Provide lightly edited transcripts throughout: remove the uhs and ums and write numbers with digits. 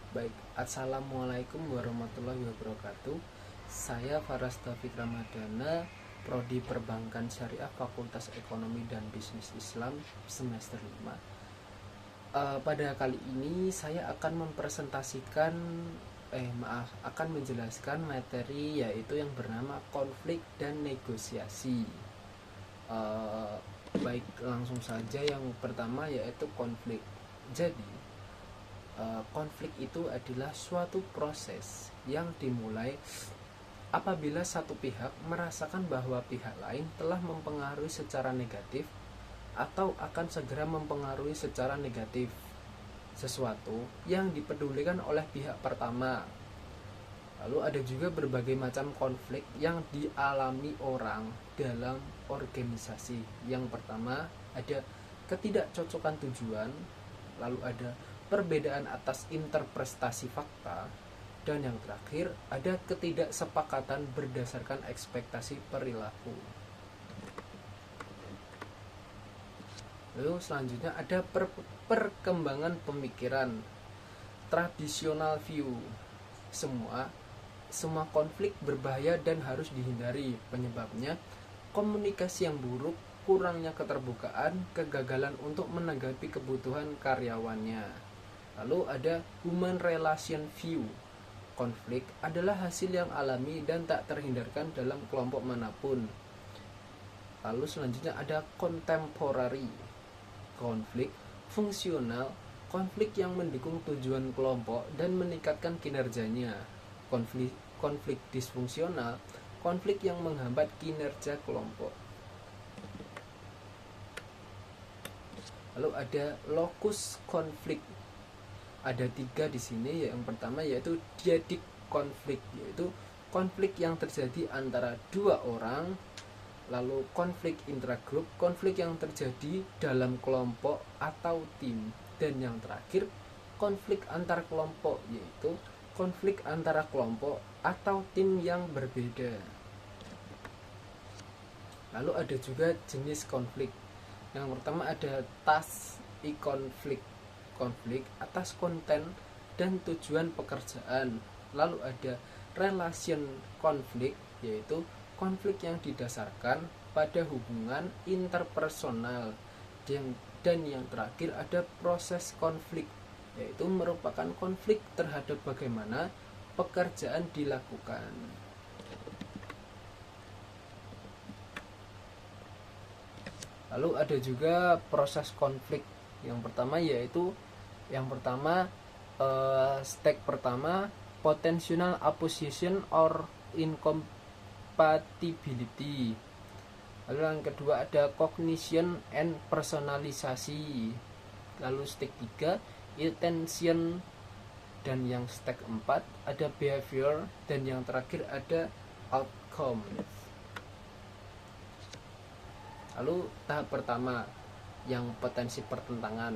Baik, Assalamualaikum warahmatullahi wabarakatuh. Saya Faras Taufik Ramadana, Prodi Perbankan Syariah Fakultas Ekonomi dan Bisnis Islam semester 5. Pada kali ini saya akan akan menjelaskan materi yaitu yang bernama konflik dan negosiasi. Baik, langsung saja yang pertama yaitu konflik. Jadi, konflik itu adalah suatu proses yang dimulai apabila satu pihak merasakan bahwa pihak lain telah mempengaruhi secara negatif atau akan segera mempengaruhi secara negatif sesuatu yang dipedulikan oleh pihak pertama. Lalu ada juga berbagai macam konflik yang dialami orang dalam organisasi. Yang pertama ada ketidakcocokan tujuan, lalu ada perbedaan atas interpretasi fakta, dan yang terakhir ada ketidaksepakatan berdasarkan ekspektasi perilaku. Lalu selanjutnya ada perkembangan pemikiran, traditional view. Semua konflik berbahaya dan harus dihindari. Penyebabnya komunikasi yang buruk, kurangnya keterbukaan, kegagalan untuk menanggapi kebutuhan karyawannya. Lalu ada human relation view. Konflik adalah hasil yang alami dan tak terhindarkan dalam kelompok manapun. Lalu selanjutnya ada contemporary. Konflik fungsional, konflik yang mendukung tujuan kelompok dan meningkatkan kinerjanya. Konflik disfungsional, konflik yang menghambat kinerja kelompok. Lalu ada locus konflik. Ada 3 di sini. Yang pertama yaitu dyadic konflik, yaitu konflik yang terjadi antara 2 orang. Lalu konflik intragroup, konflik yang terjadi dalam kelompok atau tim. Dan yang terakhir konflik antar kelompok, yaitu konflik antara kelompok atau tim yang berbeda. Lalu ada juga jenis konflik. Yang pertama ada task konflik, konflik atas konten dan tujuan pekerjaan. Lalu ada relation konflik, yaitu konflik yang didasarkan pada hubungan interpersonal. Dan yang terakhir ada proses konflik, yaitu merupakan konflik terhadap bagaimana pekerjaan dilakukan. Lalu ada juga proses konflik. Yang pertama stake pertama potential opposition or incompatibility. Lalu yang kedua ada cognition and personalisasi. Lalu stake 3 intention, dan yang stake 4 ada behavior, dan yang terakhir ada outcome. Lalu tahap pertama yang potensi pertentangan,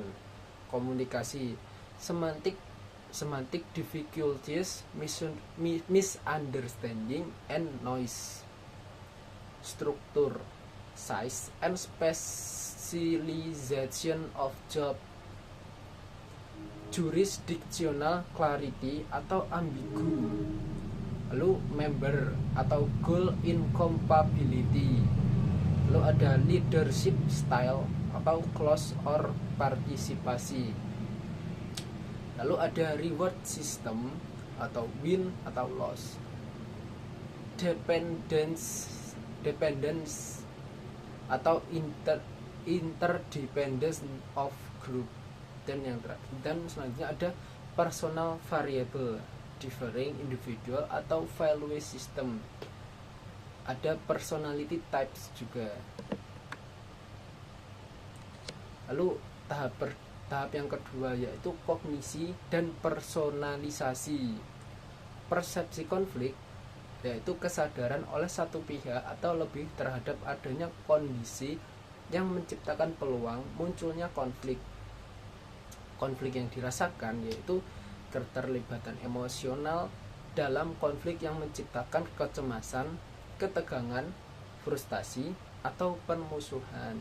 komunikasi, semantic difficulties, misunderstanding and noise, struktur, size and specialization of job, jurisdictional clarity atau ambigu. Lalu member atau goal incompatibility. Lalu ada leadership style atau close or partisipasi. Lalu ada reward system atau win atau loss, dependence atau interdependence of group, dan selanjutnya ada personal variable, differing individual atau value system. Ada personality types juga. Lalu tahap yang kedua yaitu kognisi dan personalisasi. Persepsi konflik yaitu kesadaran oleh satu pihak atau lebih terhadap adanya kondisi yang menciptakan peluang munculnya konflik. Konflik yang dirasakan yaitu keterlibatan emosional dalam konflik yang menciptakan kecemasan, ketegangan, frustasi, atau permusuhan.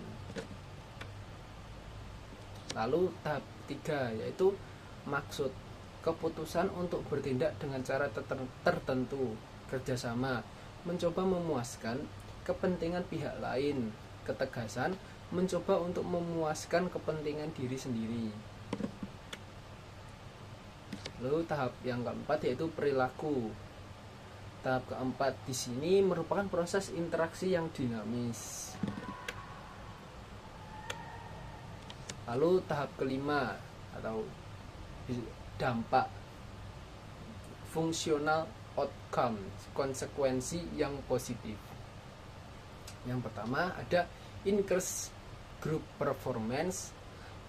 Lalu tahap 3 yaitu maksud. keputusan untuk bertindak dengan cara tertentu, kerjasama, mencoba memuaskan kepentingan pihak lain, ketegasan, mencoba untuk memuaskan kepentingan diri sendiri. Lalu tahap yang keempat yaitu perilaku. Tahap keempat di sini merupakan proses interaksi yang dinamis. Lalu tahap kelima atau dampak, fungsional outcome, konsekuensi yang positif. Yang pertama ada increase group performance,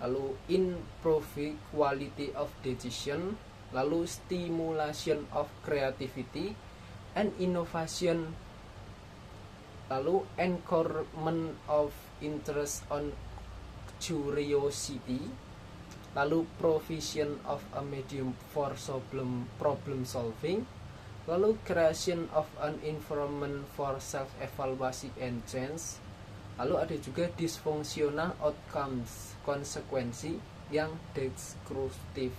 lalu improve quality of decision, lalu stimulation of creativity and innovation, lalu encouragement of interest on curiosity, lalu provision of a medium for problem solving, lalu creation of an environment for self-evaluation and change. Lalu ada juga dysfunctional outcomes, konsekuensi yang destruktif.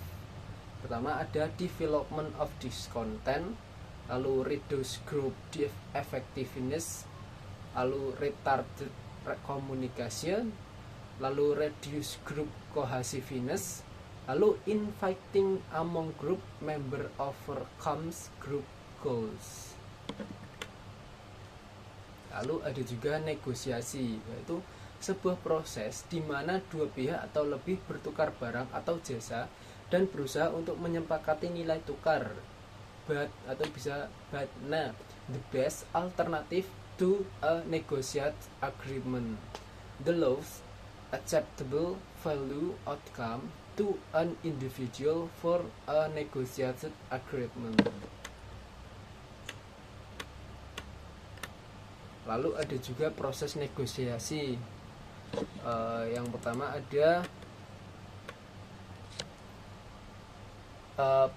Pertama ada development of discontent, lalu reduce group effectiveness, lalu retarded communication, lalu reduce group cohesiveness, lalu infighting among group member overcomes group goals. Lalu ada juga negosiasi, yaitu sebuah proses di mana dua pihak atau lebih bertukar barang atau jasa dan berusaha untuk menyepakati nilai tukar. Nah, the best alternative to a negotiated agreement, the lowest acceptable value outcome to an individual for a negotiated agreement. Lalu ada juga proses negosiasi. Yang pertama ada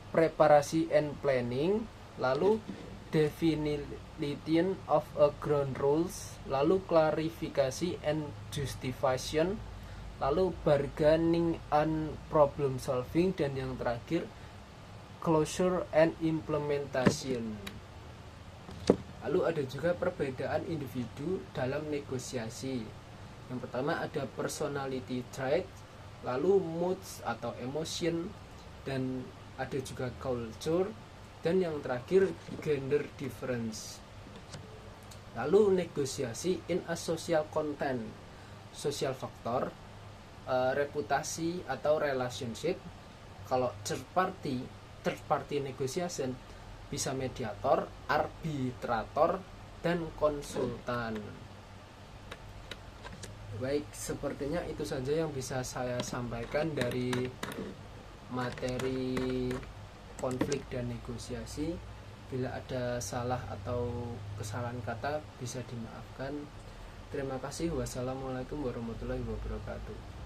preparasi and planning, lalu definition of a ground rules, lalu klarifikasi and justification, lalu bargaining and problem solving, dan yang terakhir closure and implementation. Lalu ada juga perbedaan individu dalam negosiasi. Yang pertama ada personality trait, lalu moods atau emotion, dan ada juga culture, dan yang terakhir gender difference. Lalu negosiasi in a social content, social factor, reputasi atau relationship. Kalau third party negotiation bisa mediator, arbitrator, dan konsultan. Baik, sepertinya itu saja yang bisa saya sampaikan dari materi konflik dan negosiasi. Bila ada salah atau kesalahan kata bisa dimaafkan. Terima kasih. Wassalamualaikum warahmatullahi wabarakatuh.